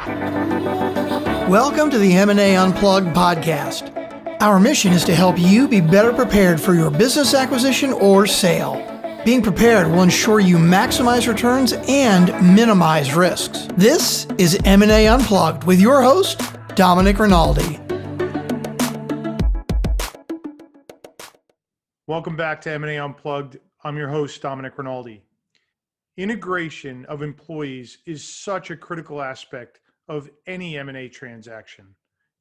Welcome to the M&A Unplugged podcast. Our mission is to help you be better prepared for your business acquisition or sale. Being prepared will ensure you maximize returns and minimize risks. This is M&A Unplugged with your host, Domenic Rinaldi. Welcome back to M&A Unplugged. I'm your host, Domenic Rinaldi. Integration of employees is such a critical aspect of any M&A transaction.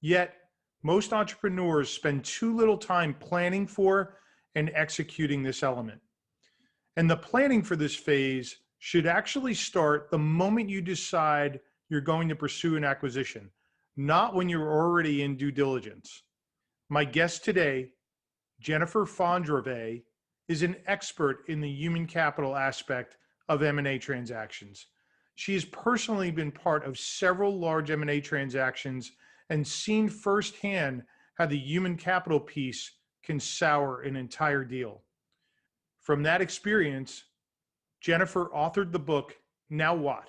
Yet, most entrepreneurs spend too little time planning for and executing this element. And the planning for this phase should actually start the moment you decide you're going to pursue an acquisition, not when you're already in due diligence. My guest today, Jennifer Fondrevay, is an expert in the human capital aspect of M&A transactions. She has personally been part of several large M&A transactions and seen firsthand how the human capital piece can sour an entire deal. From that experience, Jennifer authored the book, Now What?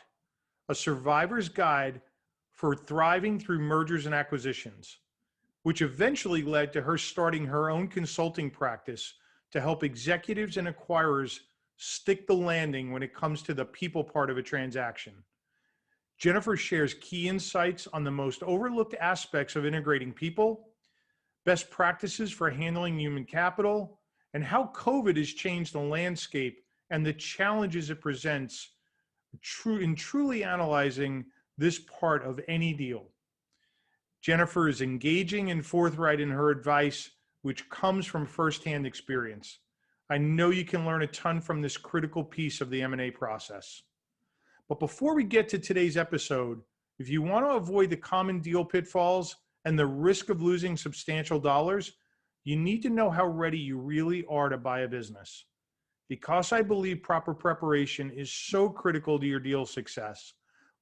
A Survivor's Guide for Thriving Through Mergers and Acquisitions, which eventually led to her starting her own consulting practice to help executives and acquirers stick the landing when it comes to the people part of a transaction. Jennifer shares key insights on the most overlooked aspects of integrating people, best practices for handling human capital, and how COVID has changed the landscape and the challenges it presents in truly analyzing this part of any deal. Jennifer is engaging and forthright in her advice, which comes from firsthand experience. I know you can learn a ton from this critical piece of the M&A process. But before we get to today's episode, if you want to avoid the common deal pitfalls and the risk of losing substantial dollars, you need to know how ready you really are to buy a business. Because I believe proper preparation is so critical to your deal success,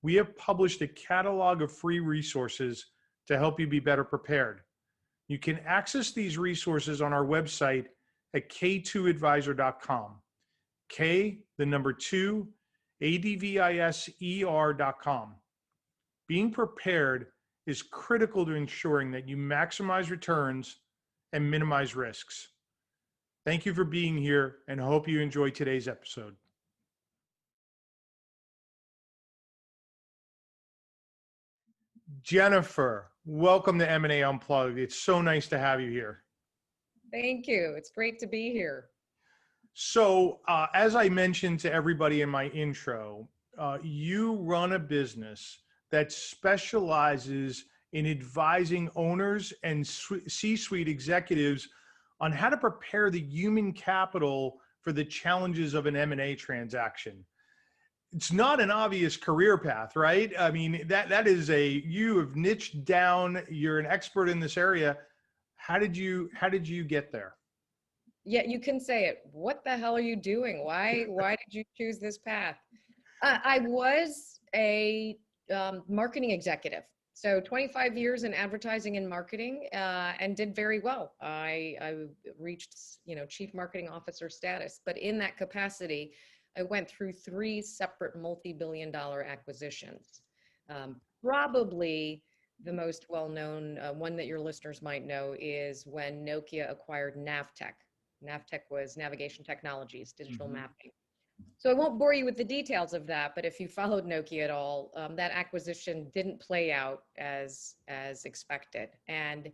we have published a catalog of free resources to help you be better prepared. You can access these resources on our website at k2advisor.com. K, the number 2, adviser.com. Being prepared is critical to ensuring that you maximize returns and minimize risks. Thank you for being here and hope you enjoy today's episode. Jennifer, welcome to M&A Unplugged. It's so nice to have you here. Thank you. It's great to be here. So, as I mentioned to everybody in my intro, you run a business that specializes in advising owners and C-suite executives on how to prepare the human capital for the challenges of an M&A transaction. It's not an obvious career path, right? I mean, that is you have niched down, you're an expert in this area. How did you get there? Yeah, you can say it. What the hell are you doing? Why did you choose this path? I was a marketing executive. So 25 years in advertising and marketing, and did very well. I reached, chief marketing officer status, but in that capacity, I went through 3 separate multi-billion-dollar acquisitions. Probably the most well-known one that your listeners might know is when Nokia acquired Navtech. Navtech was navigation technologies, digital mapping. So I won't bore you with the details of that, but if you followed Nokia at all, that acquisition didn't play out as expected. And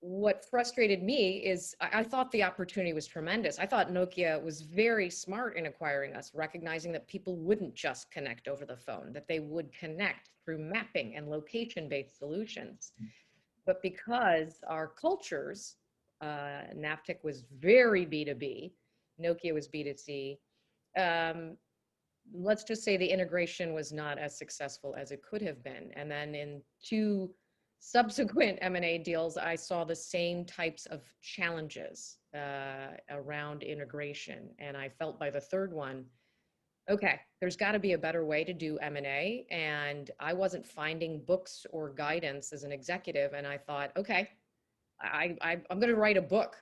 what frustrated me is I thought the opportunity was tremendous. I thought Nokia was very smart in acquiring us, recognizing that people wouldn't just connect over the phone, that they would connect through mapping and location-based solutions. But because our cultures, Navtech was very B2B, Nokia was B2C, let's just say the integration was not as successful as it could have been. And then in 2 subsequent M&A deals, I saw the same types of challenges around integration. And I felt by the 3rd one, okay, there's got to be a better way to do M&A. And I wasn't finding books or guidance as an executive. And I thought, okay, I'm going to write a book.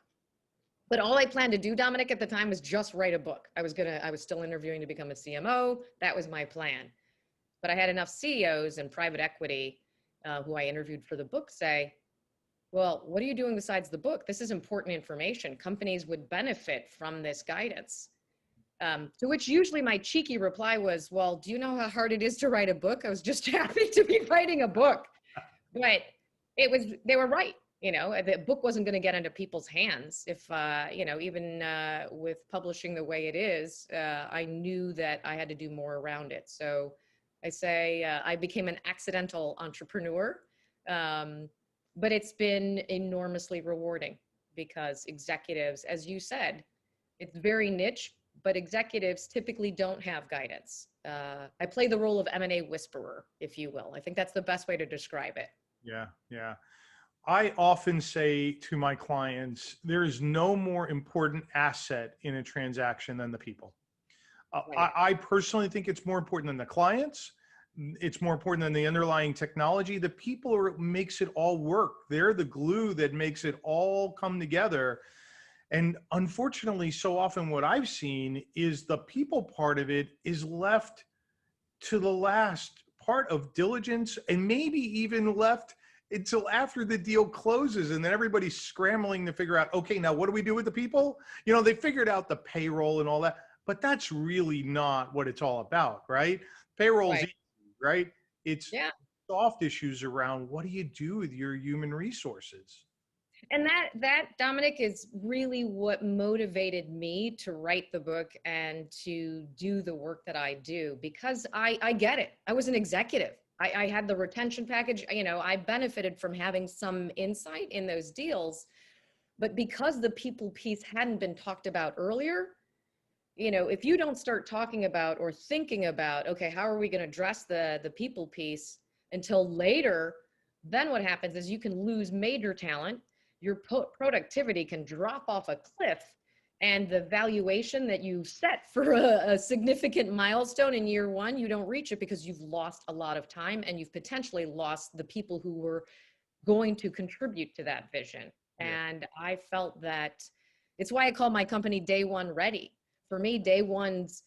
But all I planned to do, Domenic, at the time was just write a book. I was still interviewing to become a CMO. That was my plan. But I had enough CEOs and private equity who I interviewed for the book say, well, what are you doing besides the book? This is important information. Companies would benefit from this guidance. To which usually my cheeky reply was, well, do you know how hard it is to write a book? I was just happy to be writing a book. But they were right. The book wasn't going to get into people's hands if, even with publishing the way it is, I knew that I had to do more around it. So I say I became an accidental entrepreneur, but it's been enormously rewarding because executives, as you said, it's very niche, but executives typically don't have guidance. I play the role of M&A whisperer, if you will. I think that's the best way to describe it. Yeah, yeah. I often say to my clients, there is no more important asset in a transaction than the people. Right. I personally think it's more important than the clients. It's more important than the underlying technology. The people are what makes it all work. They're the glue that makes it all come together. And unfortunately, so often what I've seen is the people part of it is left to the last part of diligence, and maybe even left until after the deal closes, and then everybody's scrambling to figure out, okay, now what do we do with the people? They figured out the payroll and all that, but that's really not what it's all about, right? Payroll's Right. easy, right? It's Yeah. soft issues around what do you do with your human resources? And that Dominic is really what motivated me to write the book and to do the work that I do, because I get it. I was an executive. I had the retention package. I benefited from having some insight in those deals, but because the people piece hadn't been talked about earlier, if you don't start talking about or thinking about, okay, how are we going to address the people piece until later, then what happens is you can lose major talent. Your productivity can drop off a cliff, and the valuation that you set for a significant milestone in year one, you don't reach it because you've lost a lot of time and you've potentially lost the people who were going to contribute to that vision. Yeah. And I felt that it's why I call my company Day One Ready. For me, day one's,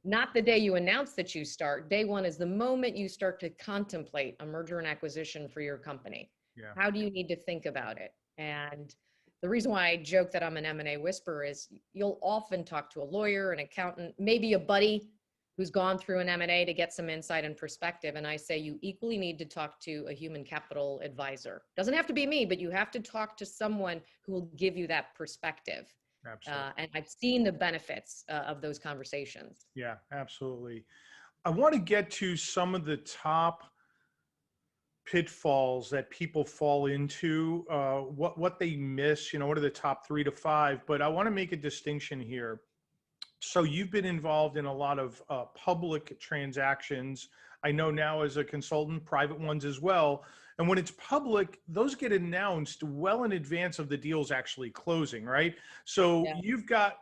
not the day you announce that you start. Day one is the moment you start to contemplate a merger and acquisition for your company. Yeah. How do you need to think about it? And the reason why I joke that I'm an M&A whisperer is you'll often talk to a lawyer, an accountant, maybe a buddy who's gone through an M&A to get some insight and perspective. And I say you equally need to talk to a human capital advisor. Doesn't have to be me, but you have to talk to someone who will give you that perspective. Absolutely. And I've seen the benefits of those conversations. Yeah, absolutely. I want to get to some of the top pitfalls that people fall into, what they miss, what are the top 3 to 5, but I want to make a distinction here. So you've been involved in a lot of public transactions. I know now as a consultant, private ones as well. And when it's public, those get announced well in advance of the deals actually closing, right? So Yeah. you've got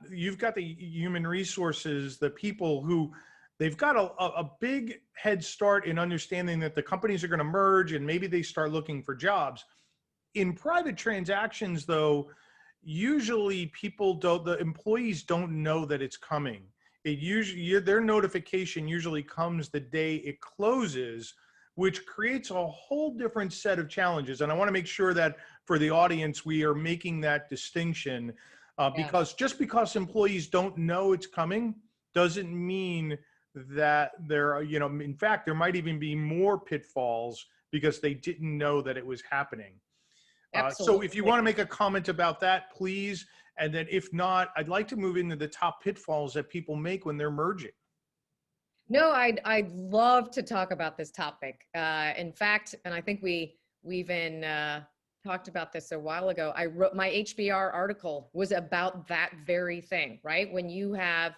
the human resources, the people who they've got a big head start in understanding that the companies are going to merge and maybe they start looking for jobs. In private transactions, though, usually the employees don't know that it's coming. Their notification usually comes the day it closes, which creates a whole different set of challenges. And I want to make sure that for the audience, we are making that distinction because just because employees don't know it's coming doesn't mean that in fact, there might even be more pitfalls because they didn't know that it was happening. So if you want to make a comment about that, please. And then if not, I'd like to move into the top pitfalls that people make when they're merging. No, I'd love to talk about this topic. In fact, and I think we even talked about this a while ago, I wrote my HBR article was about that very thing, right? When you have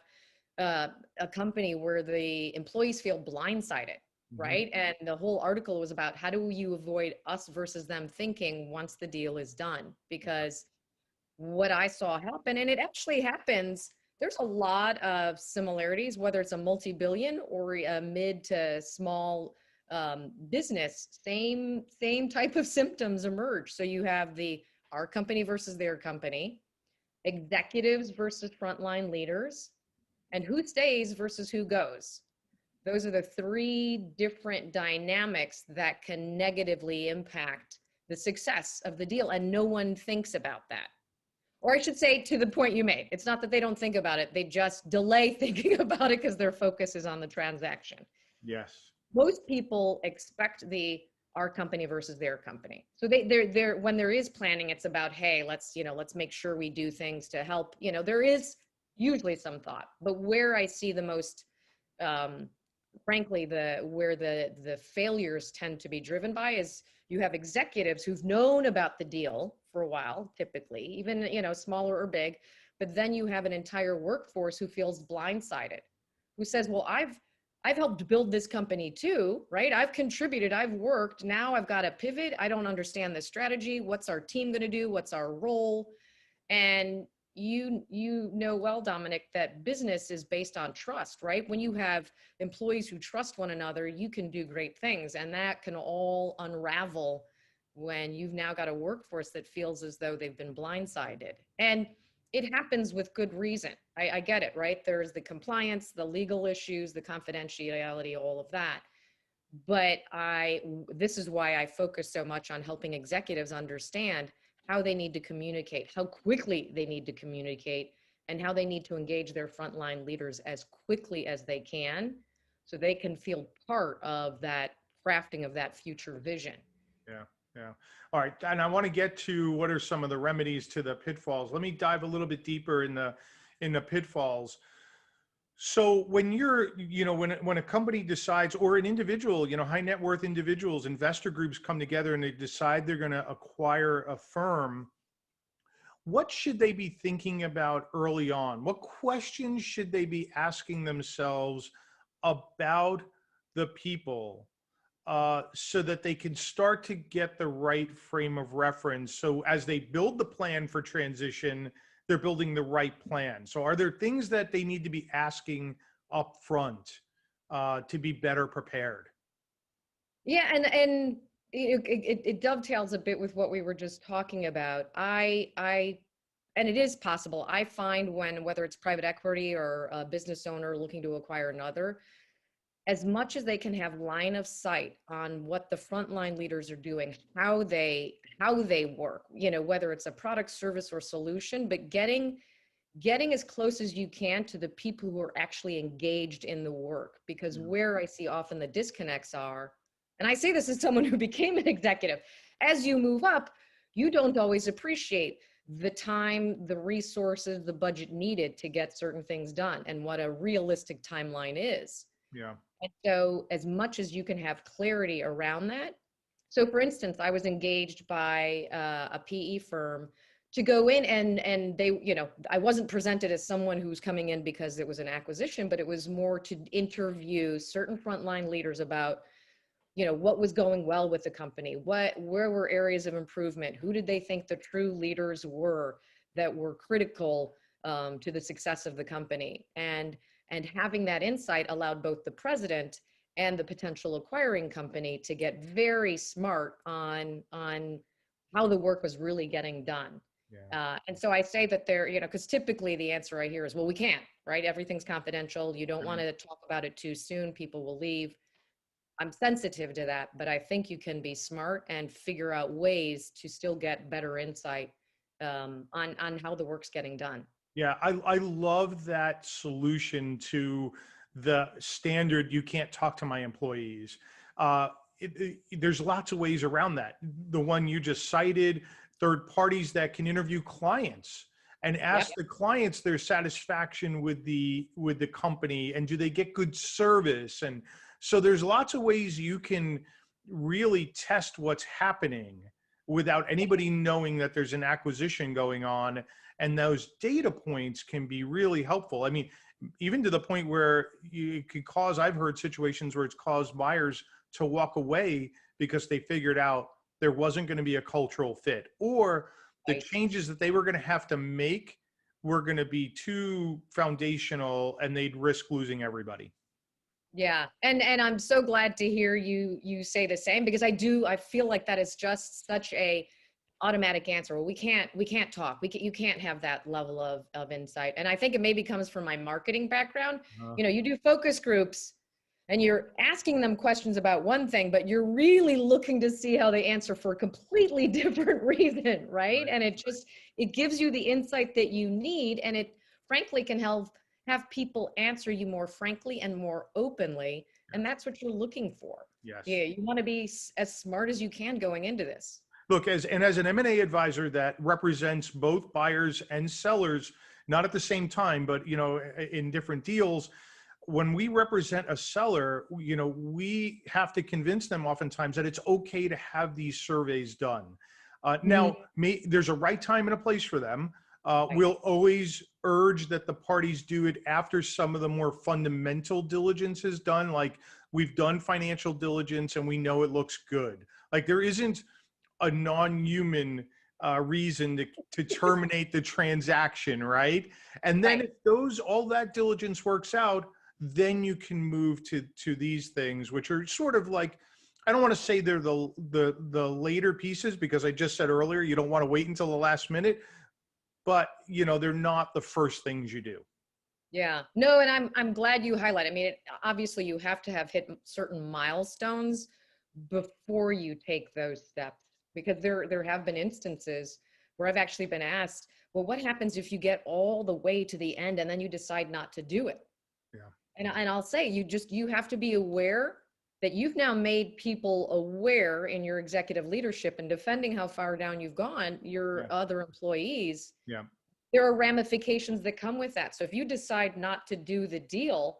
a company where the employees feel blindsided, right? And the whole article was about how do you avoid us versus them thinking once the deal is done? Because what I saw happen, and it actually happens, there's a lot of similarities, whether it's a multi-billion or a mid to small business, same type of symptoms emerge. So you have our company versus their company, executives versus frontline leaders, and who stays versus who goes. Those are the three different dynamics that can negatively impact the success of the deal. And no one thinks about that. Or I should say, to the point you made, it's not that they don't think about it. They just delay thinking about it because their focus is on the transaction. Yes. Most people expect our company versus their company. So they're when there is planning, it's about, hey, let's make sure we do things to help. There is usually some thought, but where I see the most, frankly, where the failures tend to be driven by is you have executives who've known about the deal for a while, typically, even, smaller or big, but then you have an entire workforce who feels blindsided, who says, well, I've helped build this company too, right? I've contributed, I've worked, now I've got to pivot. I don't understand the strategy. What's our team going to do? What's our role? And you know well, Domenic, that business is based on trust, right? When you have employees who trust one another, you can do great things. And that can all unravel when you've now got a workforce that feels as though they've been blindsided. And it happens with good reason. I get it, right? There's the compliance, the legal issues, the confidentiality, all of that. But this is why I focus so much on helping executives understand how they need to communicate, how quickly they need to communicate, and how they need to engage their frontline leaders as quickly as they can, so they can feel part of that crafting of that future vision. Yeah. Yeah. All right. And I want to get to what are some of the remedies to the pitfalls. Let me dive a little bit deeper in the pitfalls. So when when a company decides, or an individual, high net worth individuals, investor groups come together and they decide they're going to acquire a firm, what should they be thinking about early on? What questions should they be asking themselves about the people, so that they can start to get the right frame of reference? So as they build the plan for transition, they're building the right plan. So are there things that they need to be asking up front, to be better prepared? Yeah, and it dovetails a bit with what we were just talking about. And it is possible. I find whether it's private equity or a business owner looking to acquire another, as much as they can have line of sight on what the frontline leaders are doing, how they work, whether it's a product, service, or solution, but getting as close as you can to the people who are actually engaged in the work. Because where I see often the disconnects are, and I say this as someone who became an executive, as you move up, you don't always appreciate the time, the resources, the budget needed to get certain things done, and what a realistic timeline is. Yeah. And so as much as you can have clarity around that. So for instance, I was engaged by a PE firm to go in and they, I wasn't presented as someone who's coming in because it was an acquisition, but it was more to interview certain frontline leaders about, what was going well with the company, where were areas of improvement, who did they think the true leaders were that were critical to the success of the company. And having that insight allowed both the president and the potential acquiring company to get very smart on how the work was really getting done. Yeah. And so I say that because typically the answer I hear is, well, we can't, right? Everything's confidential. You don't want to talk about it too soon. People will leave. I'm sensitive to that, but I think you can be smart and figure out ways to still get better insight on how the work's getting done. Yeah, I love that solution to the standard, you can't talk to my employees. There's lots of ways around that. The one you just cited, third parties that can interview clients and ask the clients their satisfaction with the company, and do they get good service? And so there's lots of ways you can really test what's happening without anybody knowing that there's an acquisition going on. And those data points can be really helpful. I mean, even to the point where it could cause, I've heard situations where it's caused buyers to walk away because they figured out there wasn't going to be a cultural fit, or the changes that they were going to have to make were going to be too foundational and they'd risk losing everybody. Yeah. And I'm so glad to hear you say the same, because I feel like that is just such a automatic answer. Well, we can't talk. You can't have that level of insight. And I think it maybe comes from my marketing background. You do focus groups, and you're asking them questions about one thing, but you're really looking to see how they answer for a completely different reason, right? And it gives you the insight that you need, and it frankly can help have people answer you more frankly and more openly. And that's what you're looking for. Yes. Yeah, you want to be as smart as you can going into this. Look, as an M&A advisor that represents both buyers and sellers, not at the same time, but in different deals, when we represent a seller, we have to convince them oftentimes that it's okay to have these surveys done. Now, there's a right time and a place for them. We'll always urge that the parties do it after some of the more fundamental diligence is done, like we've done financial diligence and we know it looks good. Like there isn't a non-human reason to terminate the transaction, right? And then if all that diligence works out, then you can move to these things, which are sort of like, I don't want to say they're the later pieces, because I just said earlier, you don't want to wait until the last minute, but they're not the first things you do. Yeah, no, and I'm glad you highlight. I mean, obviously you have to have hit certain milestones before you take those steps, because there have been instances where I've actually been asked, well, what happens if you get all the way to the end and then you decide not to do it? Yeah. And I'll say, you have to be aware that you've now made people aware in your executive leadership and defending how far down you've gone, your other employees. Yeah. There are ramifications that come with that. So if you decide not to do the deal,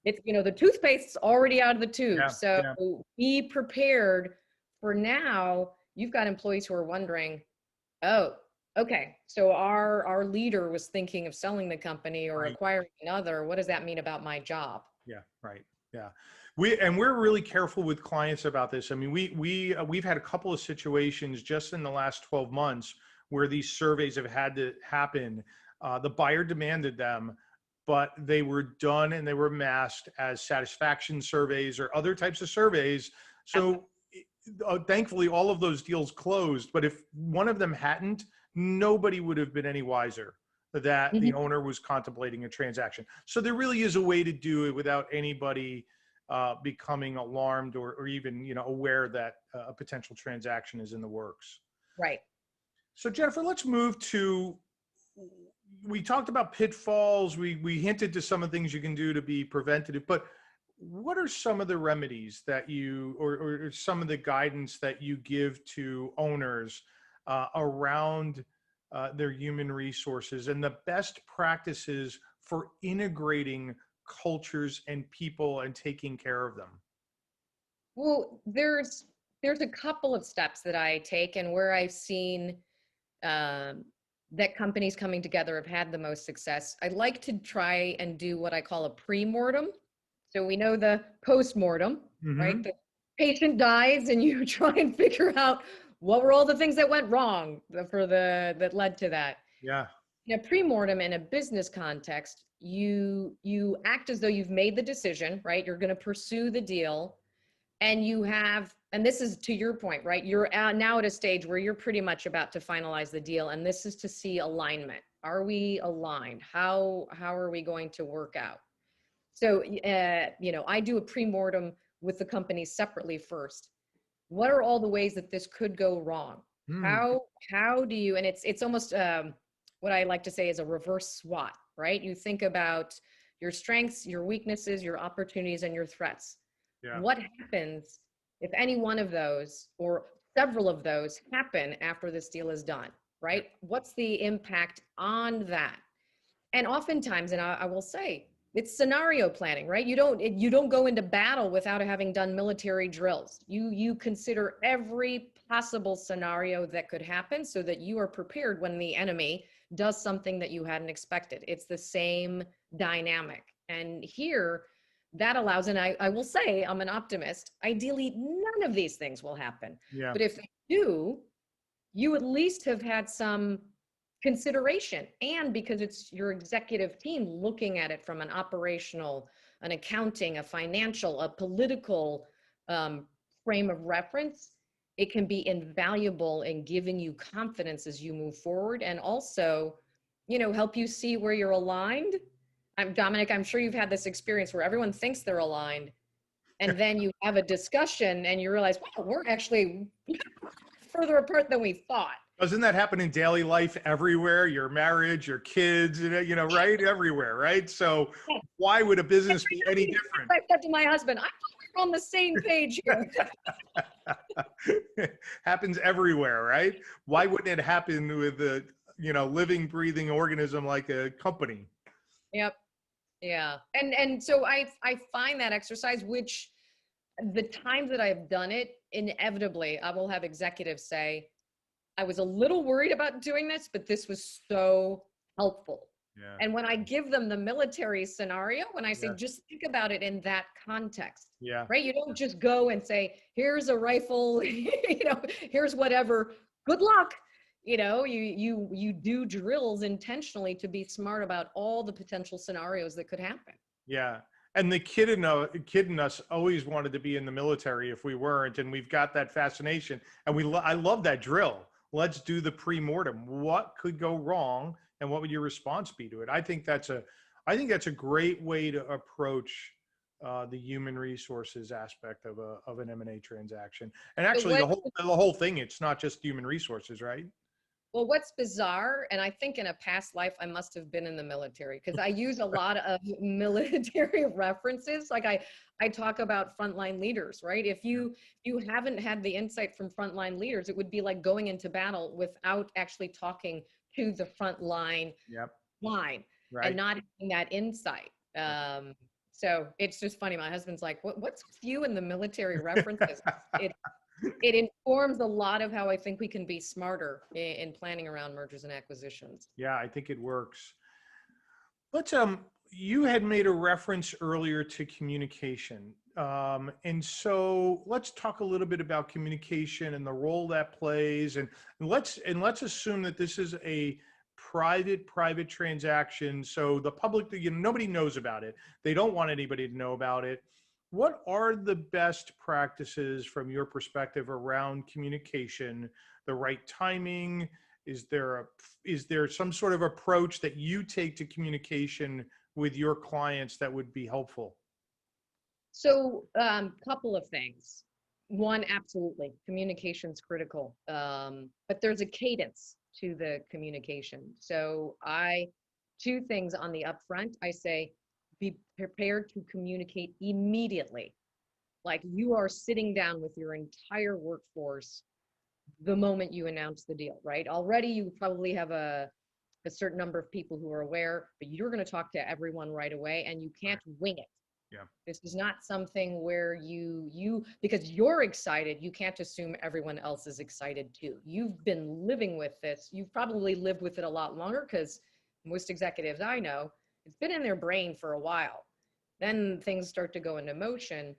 it's, the toothpaste's already out of the tube. So be prepared for now. You've got employees who are wondering, oh, okay, so our leader was thinking of selling the company or acquiring another. What does that mean about my job? Yeah, right. Yeah. We're really careful with clients about this. I mean, we've had a couple of situations just in the last 12 months where these surveys have had to happen. The buyer demanded them, but they were done and they were masked as satisfaction surveys or other types of surveys. So thankfully, all of those deals closed. But if one of them hadn't, nobody would have been any wiser that the owner was contemplating a transaction. So there really is a way to do it without anybody becoming alarmed or even aware that a potential transaction is in the works. Right. So Jennifer, let's move to, we talked about pitfalls. We hinted to some of the things you can do to be preventative, but what are some of the remedies that you, or some of the guidance that you give to owners around their human resources and the best practices for integrating cultures and people and taking care of them? Well, there's a couple of steps that I take, and where I've seen that companies coming together have had the most success. I like to try and do what I call a pre-mortem. So we know the post-mortem, right? The patient dies and you try and figure out what were all the things that went wrong that led to that. Yeah. In a pre-mortem, in a business context, you act as though you've made the decision, right? You're going to pursue the deal, and you have, and this is to your point, right? You're now at a stage where you're pretty much about to finalize the deal, and this is to see alignment. Are we aligned? How are we going to work out? So, I do a pre-mortem with the company separately first. What are all the ways that this could go wrong? How do you, and it's almost what I like to say is a reverse SWOT, right? You think about your strengths, your weaknesses, your opportunities, and your threats. Yeah. What happens if any one of those or several of those happen after this deal is done, right? What's the impact on that? And oftentimes, and I will say, it's scenario planning, right? You don't go into battle without having done military drills. You consider every possible scenario that could happen so that you are prepared when the enemy does something that you hadn't expected. It's the same dynamic. And here, that allows, and I will say, I'm an optimist, ideally none of these things will happen. Yeah. But if they do, you at least have had some consideration, and because it's your executive team looking at it from an operational, an accounting, a financial, a political frame of reference, it can be invaluable in giving you confidence as you move forward, and also, help you see where you're aligned. Domenic, I'm sure you've had this experience where everyone thinks they're aligned, And then you have a discussion and you realize, wow, we're actually further apart than we thought. Doesn't that happen in daily life everywhere? Your marriage, your kids, right? Everywhere, right? So why would a business be any different? I said to my husband, I thought we were on the same page here. Happens everywhere, right? Why wouldn't it happen with a, living, breathing organism like a company? Yep. Yeah. And so I find that exercise, which the times that I've done it, inevitably, I will have executives say, I was a little worried about doing this, but this was so helpful. Yeah. And when I give them the military scenario, when I say, just think about it in that context, right? You don't just go and say, here's a rifle, here's whatever, good luck. You do drills intentionally to be smart about all the potential scenarios that could happen. Yeah. And the kid in us always wanted to be in the military if we weren't, and we've got that fascination. And I love that drill. Let's do the pre-mortem. What could go wrong, and what would your response be to it? I think that's a great way to approach the human resources aspect of an M&A transaction. And actually, the whole thing. It's not just human resources, right? Well, what's bizarre, and I think in a past life, I must have been in the military because I use a lot of military references. Like I talk about frontline leaders, right? If you haven't had the insight from frontline leaders, it would be like going into battle without actually talking to the front line line and not having that insight. So it's just funny. My husband's like, what's with you in the military references? It informs a lot of how I think we can be smarter in planning around mergers and acquisitions. Yeah, I think it works. Let's you had made a reference earlier to communication. And so let's talk a little bit about communication and the role that plays. And let's assume that this is a private transaction. So the public, nobody knows about it. They don't want anybody to know about it. What are the best practices from your perspective around communication, the right timing? Is there some sort of approach that you take to communication with your clients that would be helpful? So couple of things. One, absolutely, communication's critical. But there's a cadence to the communication. So two things on the upfront, I say, be prepared to communicate immediately. Like you are sitting down with your entire workforce the moment you announce the deal, right? Already you probably have a certain number of people who are aware, but you're going to talk to everyone right away and you can't wing it. Yeah. This is not something where you because you're excited, you can't assume everyone else is excited too. You've been living with this. You've probably lived with it a lot longer because most executives I know, it's been in their brain for a while. Then things start to go into motion,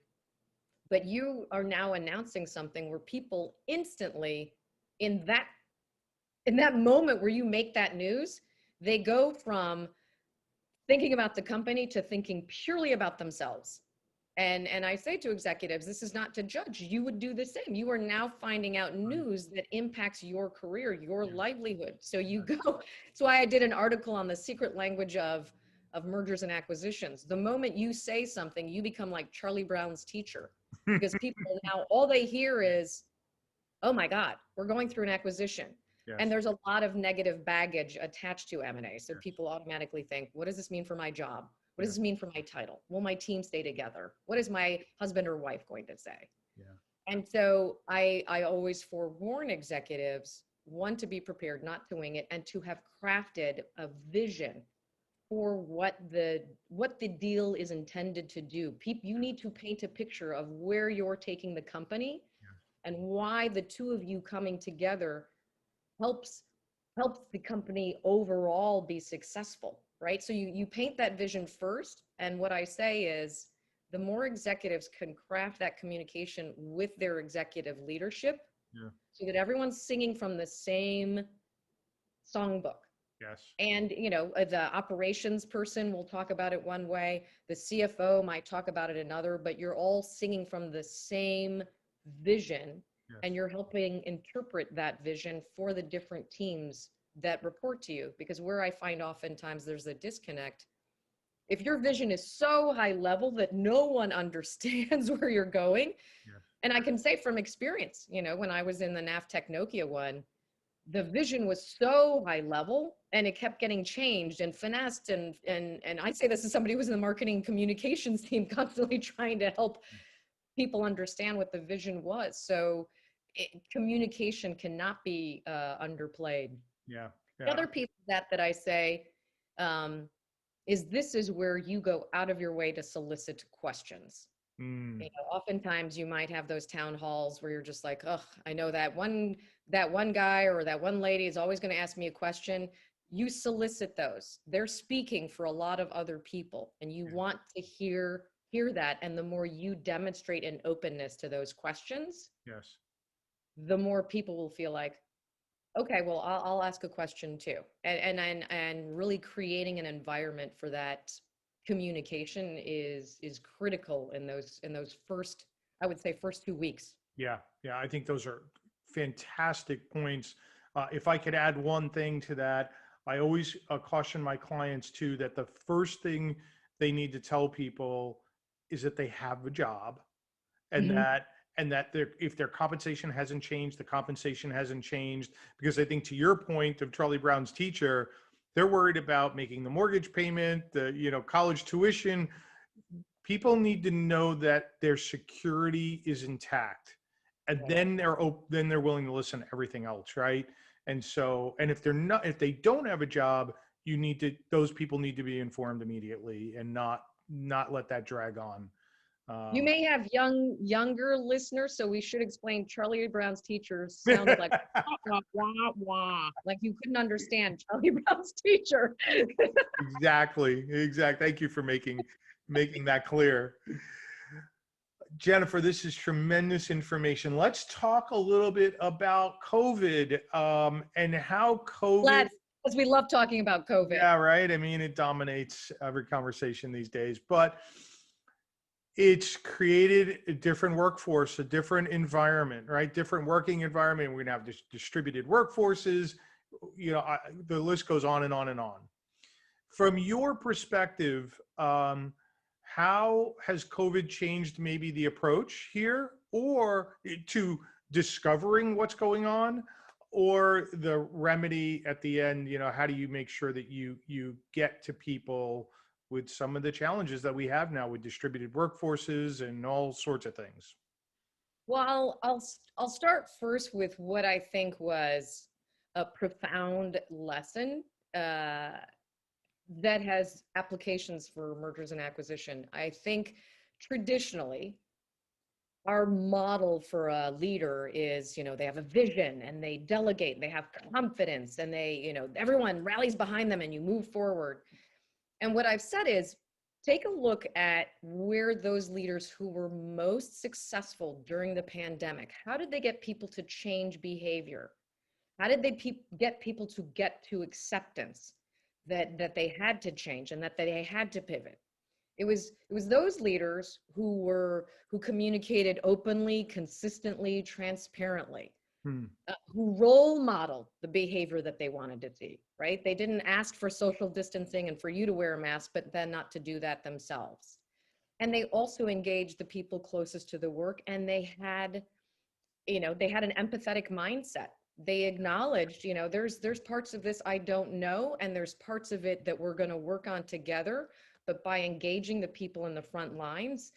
but you are now announcing something where people instantly in that moment where you make that news, they go from thinking about the company to thinking purely about themselves. And I say to executives, this is not to judge. You would do the same. You are now finding out news that impacts your career, your livelihood. So you go. That's why I did an article on the secret language of mergers and acquisitions. The moment you say something, you become like Charlie Brown's teacher, because people now, all they hear is, oh my God, we're going through an acquisition. Yes. And there's a lot of negative baggage attached to M&A. So people automatically think, what does this mean for my job? What does this mean for my title? Will my team stay together? What is my husband or wife going to say? Yeah. And so I always forewarn executives, one, to be prepared, not to wing it, and to have crafted a vision for what the deal is intended to do. You need to paint a picture of where you're taking the company and why the two of you coming together helps the company overall be successful, right? So you paint that vision first. And what I say is the more executives can craft that communication with their executive leadership so that everyone's singing from the same songbook. Yes. And, the operations person will talk about it one way, the CFO might talk about it another, but you're all singing from the same vision. Yes. And you're helping interpret that vision for the different teams that report to you. Because where I find oftentimes there's a disconnect If your vision is so high level that no one understands where you're going, Yeah. and I can say from experience, when I was in the NAVTech Nokia one, the vision was so high level and it kept getting changed and finessed. And I say this as somebody who was in the marketing communications team, constantly trying to help people understand what the vision was. So communication cannot be underplayed. Yeah. The Yeah. other piece of that I say is this is where you go out of your way to solicit questions. Mm. Oftentimes you might have those town halls where you're just like, oh, I know that one guy or that one lady is always going to ask me a question. You solicit those. They're speaking for a lot of other people, and you want to hear that. And the more you demonstrate an openness to those questions, Yes. the more people will feel like, okay, well, I'll ask a question too. And really creating an environment for that communication is critical in those first, I would say, first 2 weeks. Yeah. Yeah. I think those are fantastic points. If I could add one thing to that, I always caution my clients too that the first thing they need to tell people is that they have a job, and Mhm. that if their compensation hasn't changed, the compensation hasn't changed. Because I think, to your point of Charlie Brown's teacher, they're worried about making the mortgage payment, the college tuition. People need to know that their security is intact, and Right. then they're willing to listen to everything else, right? And so, and if they don't have a job, those people need to be informed immediately and not let that drag on. You may have younger listeners, so we should explain Charlie Brown's teachers sounded like wah, wah, wah, like you couldn't understand Charlie Brown's teacher. Exactly. Thank you for making that clear. Jennifer, this is tremendous information. Let's talk a little bit about COVID, and how COVID. Because we love talking about COVID. Yeah, right. I mean, it dominates every conversation these days, but it's created a different workforce, a different environment, right? Different working environment. We're going to have distributed workforces. The list goes on and on and on. From your perspective, how has COVID changed maybe the approach here, or to discovering what's going on, or the remedy at the end? How do you make sure that you get to people with some of the challenges that we have now with distributed workforces and all sorts of things? Well, I'll start first with what I think was a profound lesson that has applications for mergers and acquisition. I think traditionally, our model for a leader is, they have a vision and they delegate, they have confidence, and everyone rallies behind them and you move forward. And what I've said is, take a look at where those leaders who were most successful during the pandemic, how did they get people to change behavior? How did they get people to get to acceptance that they had to change and that they had to pivot? It was those leaders who communicated openly, consistently, transparently, who role modeled the behavior that they wanted to see, right? They didn't ask for social distancing and for you to wear a mask, but then not to do that themselves. And they also engaged the people closest to the work, and they had an empathetic mindset. They acknowledged, there's parts of this I don't know, and there's parts of it that we're going to work on together. But by engaging the people in the front lines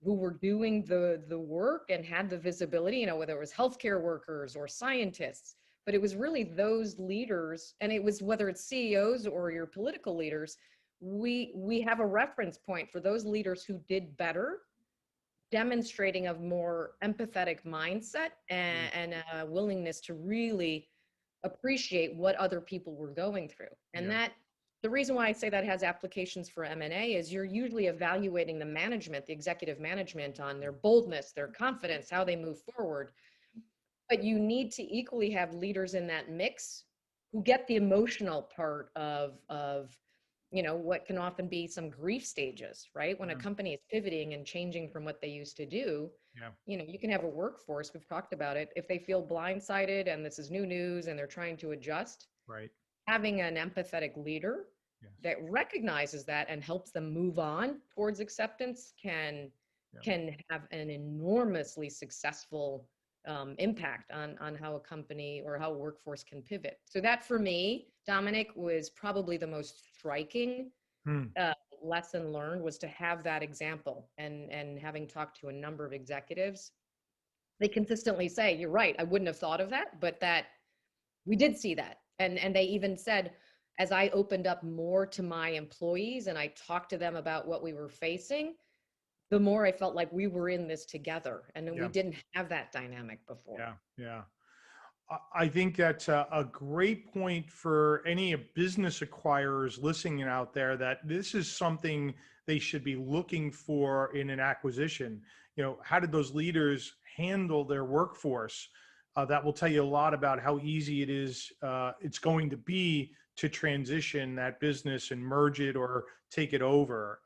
who were doing the work and had the visibility, whether it was healthcare workers or scientists, but it was really those leaders, and it was whether it's CEOs or your political leaders, we have a reference point for those leaders who did better, demonstrating a more empathetic mindset and a willingness to really appreciate what other people were going through. And the reason why I say that has applications for M&A is you're usually evaluating the management, the executive management, on their boldness, their confidence, how they move forward. But you need to equally have leaders in that mix who get the emotional part of what can often be some grief stages, right? When a company is pivoting and changing from what they used to do, you can have a workforce, we've talked about it, if they feel blindsided and this is new news and they're trying to adjust, Right. having an empathetic leader Yes. that recognizes that and helps them move on towards acceptance can have an enormously successful impact on how a company or how a workforce can pivot. So that for me, Domenic, was probably the most striking Hmm. lesson learned, was to have that example. And having talked to a number of executives, they consistently say, you're right, I wouldn't have thought of that, but that we did see that. And they even said, as I opened up more to my employees and I talked to them about what we were facing, the more I felt like we were in this together. And then we Yeah. didn't have that dynamic before. Yeah. Yeah. I think that's a great point for any business acquirers listening out there, that this is something they should be looking for in an acquisition. You know, how did those leaders handle their workforce? That will tell you a lot about how easy it is, it's going to be to transition that business and merge it or take it over.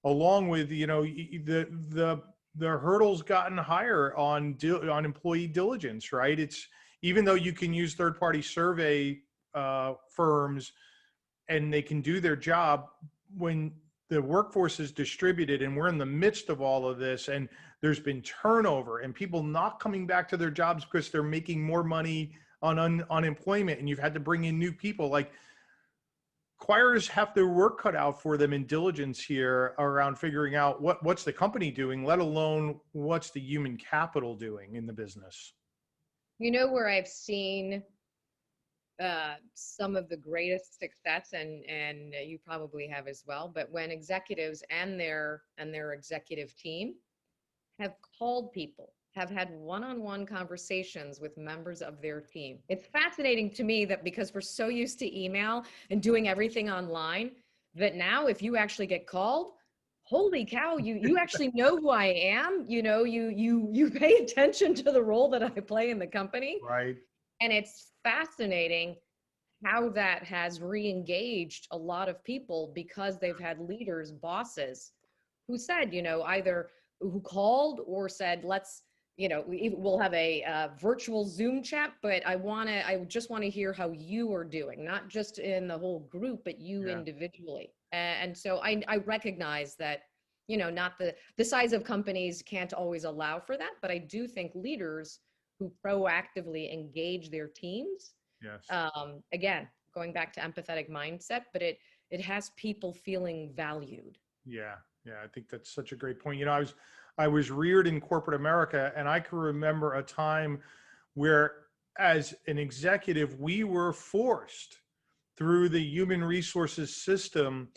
Along with, you know, the hurdles gotten higher on employee diligence, right? It's, even though you can use third-party survey firms and they can do their job, when the workforce is distributed and we're in the midst of all of this and there's been turnover and people not coming back to their jobs because they're making more money on unemployment, and you've had to bring in new people, like, acquirers have their work cut out for them in diligence here around figuring out what's the company doing, let alone what's the human capital doing in the business. You know where I've seen some of the greatest success, and you probably have as well, but when executives and their executive team have called people, have had one-on-one conversations with members of their team. It's fascinating to me that, because we're so used to email and doing everything online, that now if you actually get called, holy cow, you actually know who I am. You know, you pay attention to the role that I play in the company. Right. And it's fascinating how that has re-engaged a lot of people, because they've had leaders, bosses, who said, you know, either who called or said, let's, you know, we'll have a virtual Zoom chat, but I just want to hear how you are doing, not just in the whole group, but you individually. And so I recognize that, you know, not the size of companies can't always allow for that, but I do think leaders who proactively engage their teams, Yes. again, going back to empathetic mindset, but it has people feeling valued. Yeah. Yeah. I think that's such a great point. You know, I was reared in corporate America, and I can remember a time where, as an executive, we were forced through the human resources system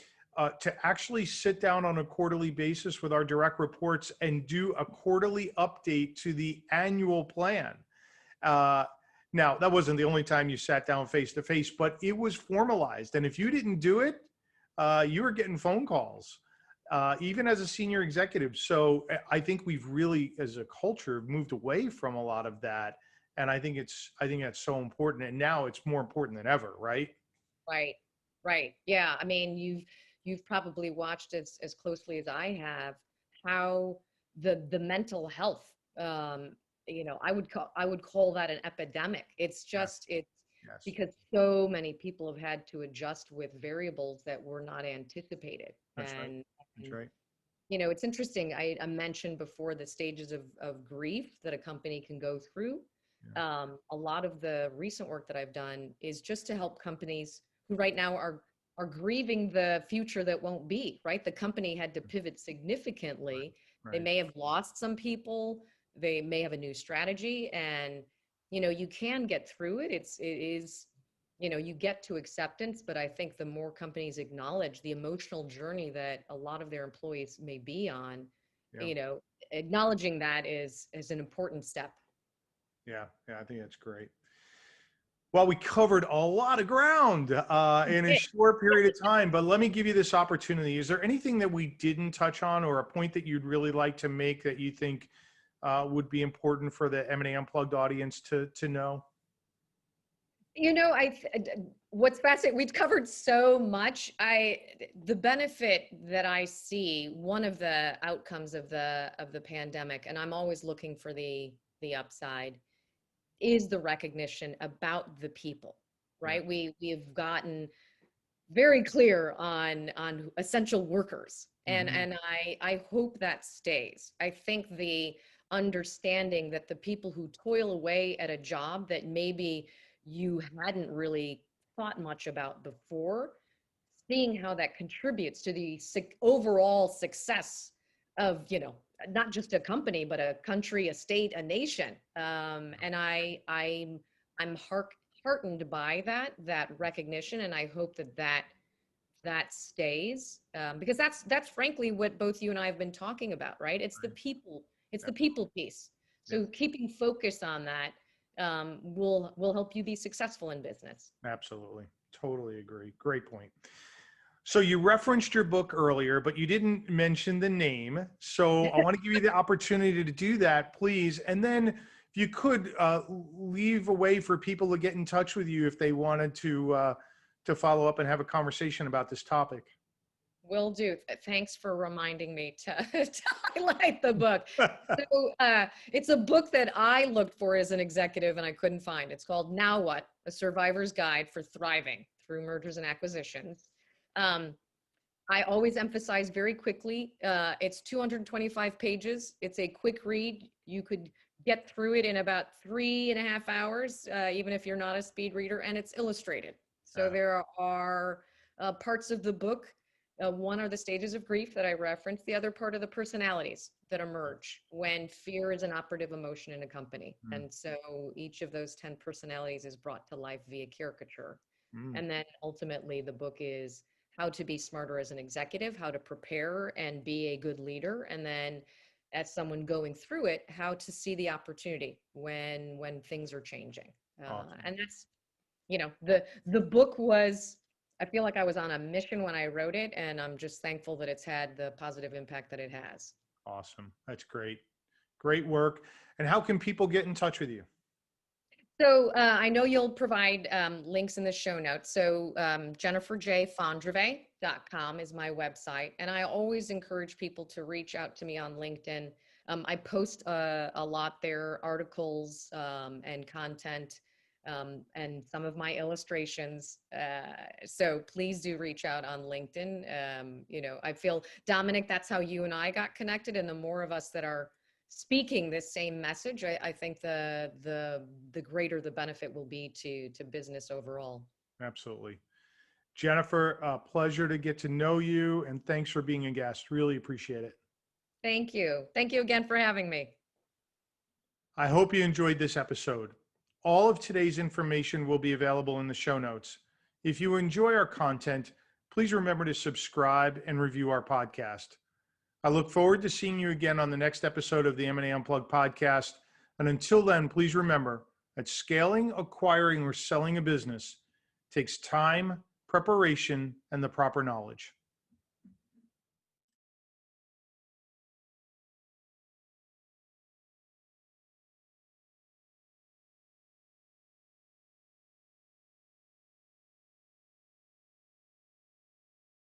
to actually sit down on a quarterly basis with our direct reports and do a quarterly update to the annual plan. Now, that wasn't the only time you sat down face to face, but it was formalized. And if you didn't do it, you were getting phone calls, even as a senior executive. So I think we've really, as a culture, moved away from a lot of that. And I think that's so important. And now it's more important than ever, right? Right. Yeah. I mean, you've probably watched as closely as I have how the mental health, you know, I would call that an epidemic. It's just, Yes. because so many people have had to adjust with variables that were not anticipated. That's right. And, That's right. you know, it's interesting. I mentioned before the stages of grief that a company can go through. Yeah. A lot of the recent work that I've done is just to help companies who right now are grieving the future that won't be, right? The company had to pivot significantly. Right. They may have lost some people. They may have a new strategy, and, you know, you can get through it. It is, you know, you get to acceptance, but I think the more companies acknowledge the emotional journey that a lot of their employees may be on, you know, acknowledging that is an important step. Yeah. I think that's great. Well, we covered a lot of ground in a short period of time, but let me give you this opportunity. Is there anything that we didn't touch on, or a point that you'd really like to make that you think would be important for the M&A Unplugged audience to know? You know, what's fascinating, we've covered so much. The benefit that I see, one of the outcomes of the pandemic, and I'm always looking for the upside, is the recognition about the people, right? We've gotten very clear on essential workers. And Mhm. and I hope that stays. I think the understanding that the people who toil away at a job that maybe you hadn't really thought much about before, seeing how that contributes to the overall success of, not just a company, but a country, a state, a nation. And I'm heartened by that recognition, and I hope that stays, because that's frankly what both you and I have been talking about, right? It's the people, it's the people piece. Yeah, So keeping focus on that will help you be successful in business. absolutely. Totally agree. Great point. So you referenced your book earlier, but you didn't mention the name. So I want to give you the opportunity to do that, please. And then if you could leave a way for people to get in touch with you if they wanted to follow up and have a conversation about this topic. Will do. Thanks for reminding me to highlight the book. So it's a book that I looked for as an executive and I couldn't find. It's called Now What? A Survivor's Guide for Thriving Through Mergers and Acquisitions. I always emphasize very quickly, it's 225 pages. It's a quick read. You could get through it in about 3.5 hours, even if you're not a speed reader, and it's illustrated. So there are parts of the book. One are the stages of grief that I referenced. The other part are the personalities that emerge when fear is an operative emotion in a company. Mm. And so each of those 10 personalities is brought to life via caricature. Mm. And then ultimately the book is how to be smarter as an executive, how to prepare and be a good leader. And then as someone going through it, how to see the opportunity when things are changing. Awesome. And that's, the book was, I feel like I was on a mission when I wrote it, and I'm just thankful that it's had the positive impact that it has. Awesome. That's great. Great work. And how can people get in touch with you? So I know you'll provide links in the show notes. So jenniferfondrevay.com is my website. And I always encourage people to reach out to me on LinkedIn. I post a lot there, articles and content, and some of my illustrations. So please do reach out on LinkedIn. I feel, Domenic, that's how you and I got connected. And the more of us that are speaking this same message, I think the greater the benefit will be to business overall. Absolutely. Jennifer, a pleasure to get to know you, and thanks for being a guest. Really appreciate it. Thank you. Thank you again for having me. I hope you enjoyed this episode. All of today's information will be available in the show notes. If you enjoy our content, please remember to subscribe and review our podcast. I look forward to seeing you again on the next episode of the M&A Unplugged podcast. And until then, please remember that scaling, acquiring, or selling a business takes time, preparation, and the proper knowledge.